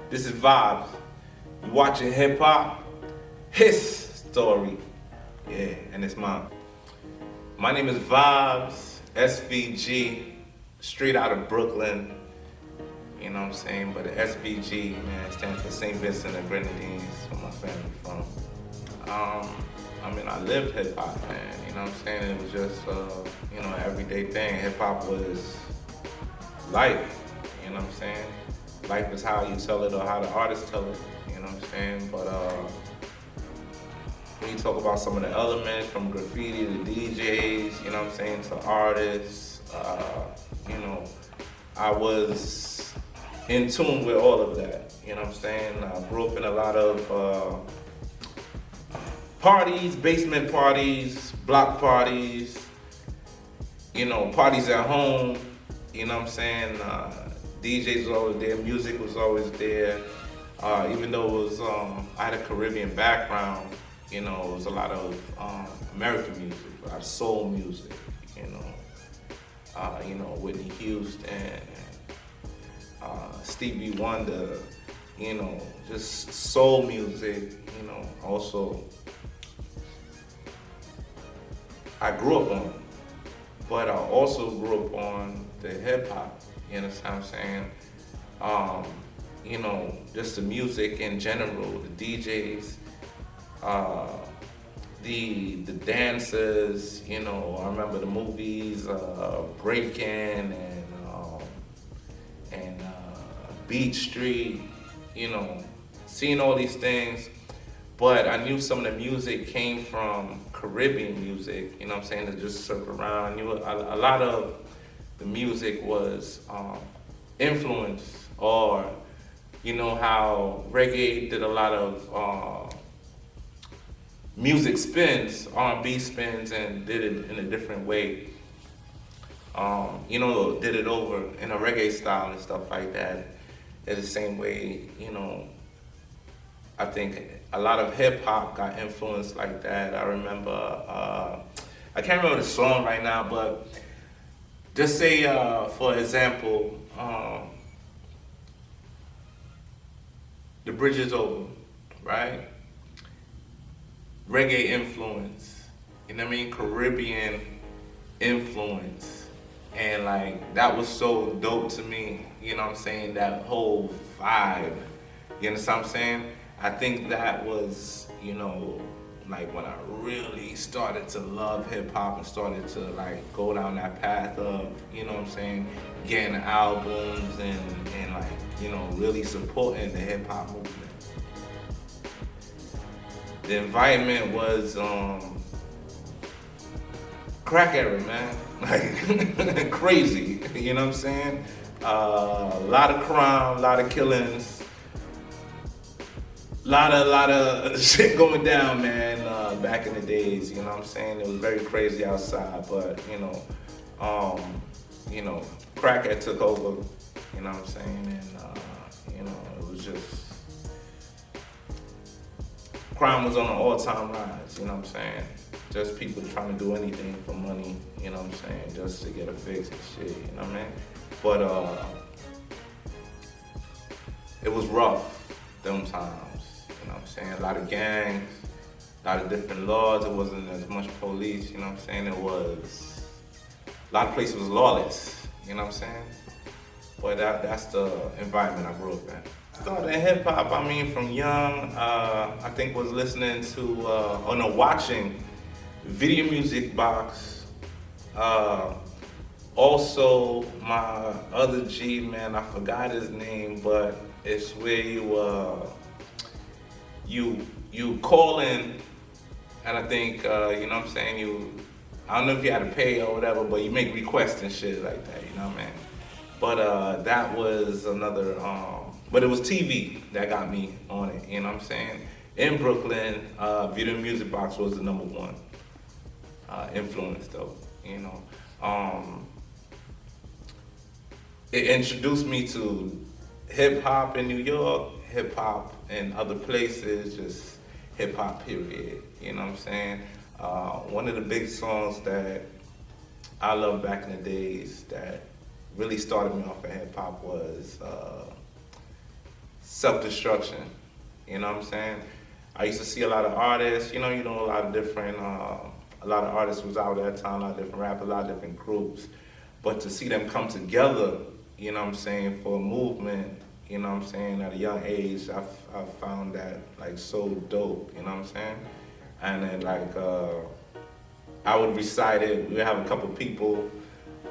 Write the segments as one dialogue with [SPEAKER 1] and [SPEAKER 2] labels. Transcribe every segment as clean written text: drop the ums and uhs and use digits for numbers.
[SPEAKER 1] This is Vibes. You watching hip hop, his story. Yeah, and it's mine. My name is Vibes, SVG, straight out of Brooklyn. You know what I'm saying? But the SVG, man, stands for St. Vincent and Grenadines, where my family from. I lived hip hop, man. You know what I'm saying? It was just, an everyday thing. Hip hop was life. You know what I'm saying? Life is how you tell it or how the artists tell it. You know what I'm saying? But when you talk about some of the elements from graffiti to DJs, you know what I'm saying, to artists, I was in tune with all of that. You know what I'm saying? I grew up in a lot of parties, basement parties, block parties, parties at home. You know what I'm saying? DJs was always there, music was always there. Even though it was, I had a Caribbean background, it was a lot of American music, a lot of soul music, Whitney Houston, Stevie Wonder, just soul music, also I grew up on, but I also grew up on the hip hop. You understand what I'm saying? Just the music in general, the DJs, the dancers. I remember the movies, Breakin' and Beat Street. Seeing all these things. But I knew some of the music came from Caribbean music, you know what I'm saying, to just circle around. I knew a lot of the music was influenced, or, how reggae did a lot of music spins, R&B spins, and did it in a different way. Did it over in a reggae style and stuff like that. In the same way, I think a lot of hip hop got influenced like that. I remember, I can't remember the song right now, but just say, for example, The Bridge is Over, right? Reggae influence, Caribbean influence. And that was so dope to me, that whole vibe, you understand what I'm saying? I think that was, when I really started to love hip hop and started to go down that path of, getting albums and really supporting the hip hop movement. The environment was crack era, man. Crazy, you know what I'm saying? A lot of crime, a lot of killings. Lot of shit going down, man, back in the days, you know what I'm saying? It was very crazy outside, but, crackhead took over, you know what I'm saying? And, it was just, crime was on an all-time rise, you know what I'm saying? Just people trying to do anything for money, you know what I'm saying? Just to get a fix and shit, you know what I mean? But, it was rough, them times. You know what I'm saying? A lot of gangs, a lot of different laws. It wasn't as much police, you know what I'm saying? It was, a lot of places was lawless, you know what I'm saying? But that's the environment I grew up in. I started in hip hop, from young, I think was listening to, watching Video Music Box. Also, my other G, man, I forgot his name, but it's where you call in, and I think, you know what I'm saying, I don't know if you had to pay or whatever, but you make requests and shit like that, you know what I mean? But that was another, but it was TV that got me on it, you know what I'm saying? In Brooklyn, Video Music Box was the number one influence though, It introduced me to hip hop in New York, hip hop in other places, just hip hop period, you know what I'm saying? One of the big songs that I loved back in the days that really started me off in hip hop was self-destruction. You know what I'm saying? I used to see a lot of artists, a lot of different, a lot of artists was out at that time, a lot of different rappers, a lot of different groups. But to see them come together, for a movement, at a young age, I found that like so dope, And then I would recite it. We have a couple people,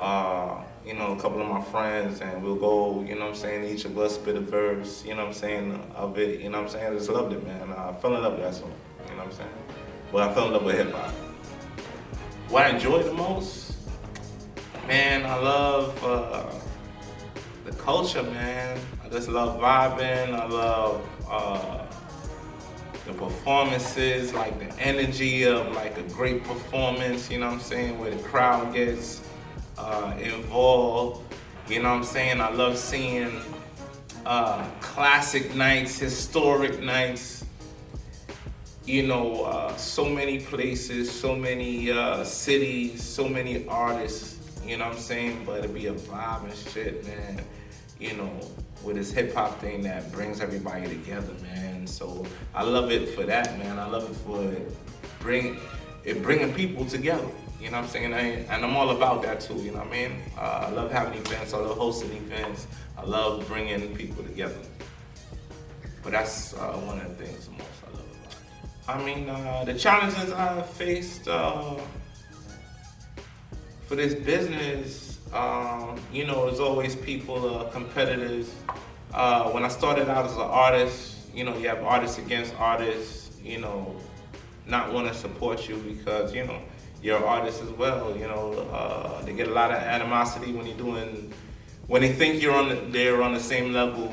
[SPEAKER 1] a couple of my friends, and we'll go, each of us spit a verse, of it, I just loved it, man. I fell in love with that song, But I fell in love with hip hop. What I enjoy the most, man, I love the culture, man. I just love vibing. I love the performances, like the energy of like a great performance, where the crowd gets involved, I love seeing classic nights, historic nights, so many places, so many cities, so many artists, but it'd be a vibe and shit, man, with this hip hop thing that brings everybody together, man. So I love it for that, man. I love it for bringing people together. And I'm all about that too, I love having events, I love hosting events, I love bringing people together. But that's one of the things the most I love about it. The challenges I faced for this business, there's always people, competitors. When I started out as an artist, you have artists against artists, not want to support you because, you're an artist as well, they get a lot of animosity when they think they're on the same level,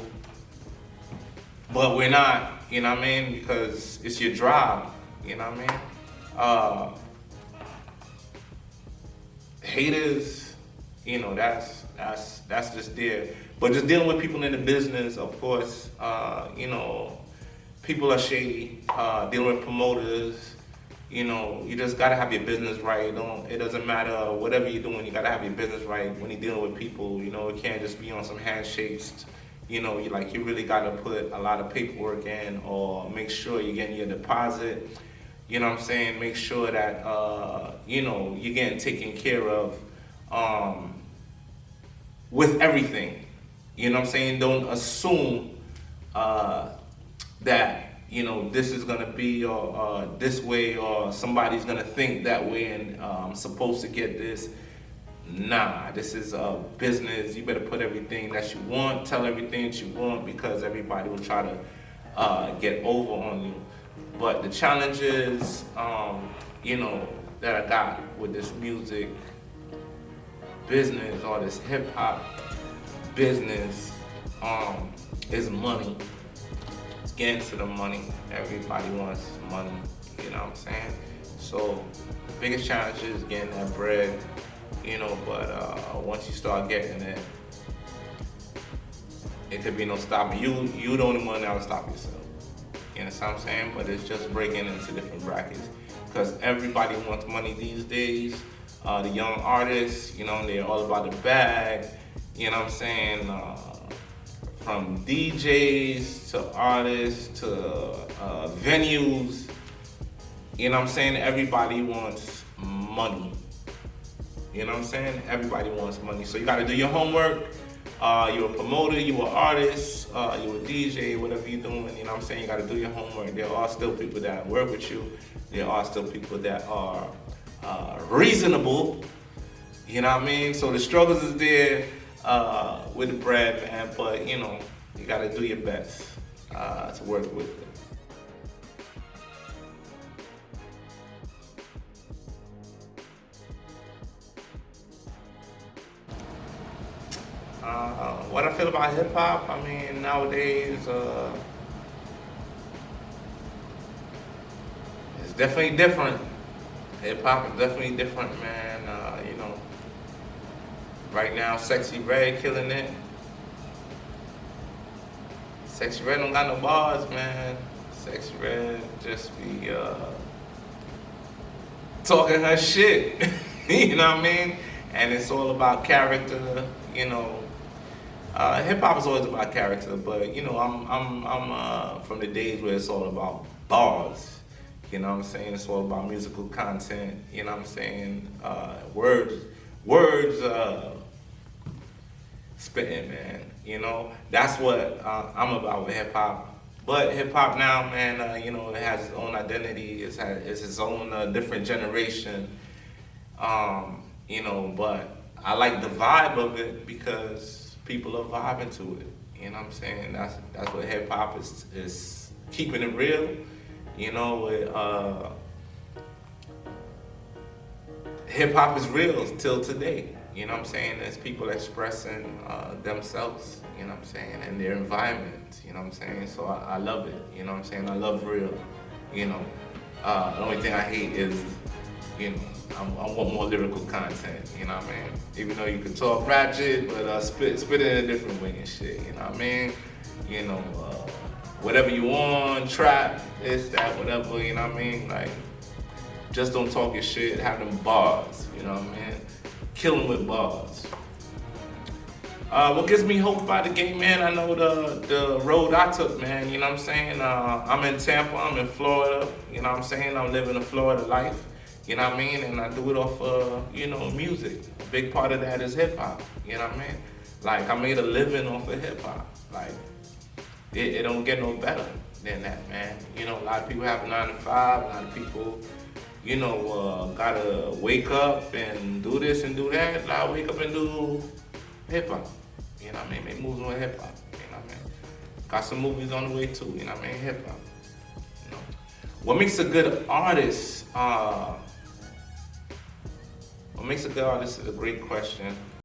[SPEAKER 1] but we're not, because it's your job, haters, that's just there. But just dealing with people in the business, of course, people are shady, dealing with promoters, you just gotta have your business right. It doesn't matter whatever you're doing, you gotta have your business right when you're dealing with people. It can't just be on some handshakes. You really gotta put a lot of paperwork in, or make sure you're getting your deposit. Make sure that you're getting taken care of with everything. Don't assume that this is gonna be or this way, or somebody's gonna think that way, and I'm supposed to get this. Nah, this is a business. You better put everything that you want, tell everything that you want, because everybody will try to get over on you. But the challenges, that I got with this music business or this hip hop business, is money. Getting to the money. Everybody wants money, So the biggest challenge is getting that bread, but once you start getting it, it could be no stopping. You the only one that will stop yourself. You understand what I'm saying? But it's just breaking into different brackets, because everybody wants money these days. The young artists, they're all about the bag, from DJs to artists to venues, everybody wants money. Everybody wants money. So you gotta do your homework. You're a promoter, you're an artist, you're a DJ, whatever you're doing, you gotta do your homework. There are still people that work with you. There are still people that are reasonable, So the struggles is there with the bread, man, but you gotta do your best to work with it. What I feel about hip hop, nowadays, it's definitely different. Hip hop is definitely different, man. Right now, Sexy Red killing it. Sexy Red don't got no bars, man. Sexy Red just be talking her shit. And it's all about character, Hip hop is always about character, but you know, I'm from the days where it's all about bars. You know what I'm saying? It's all about musical content. You know what I'm saying? Words, spitting, man. You know, that's what I'm about with hip hop. But hip hop now, man, you know, it has its own identity. It's its own different generation. You know, but I like the vibe of it because people are vibing to it. You know what I'm saying? That's what hip hop is keeping it real. You know, hip hop is real till today. You know what I'm saying? There's people expressing themselves, you know what I'm saying, and their environment, you know what I'm saying? So I love it, you know what I'm saying? I love real, you know. The only thing I hate is, you know, I want more lyrical content, you know what I mean? Even though you can talk ratchet, but spit it in a different way and shit, you know what I mean? You know, whatever you want, trap, this, that, whatever, you know what I mean? Like, just don't talk your shit, have them bars, you know what I mean? Kill them with bars. What gives me hope about the game, man? I know the road I took, man, you know what I'm saying? I'm in Tampa, I'm in Florida, you know what I'm saying? I'm living a Florida life, you know what I mean? And I do it off, you know, music. A big part of that is hip hop, you know what I mean? Like, I made a living off of hip hop. Like, it don't get no better than that, man. You know, a lot of people have a 9 to 5, a lot of people, you know, gotta wake up and do this and do that. I wake up and do hip hop. You know what I mean? Make movies with hip hop. You know what I mean? Got some movies on the way too. You know what I mean? Hip hop. You know, what makes a good artist? What makes a good artist is a great question.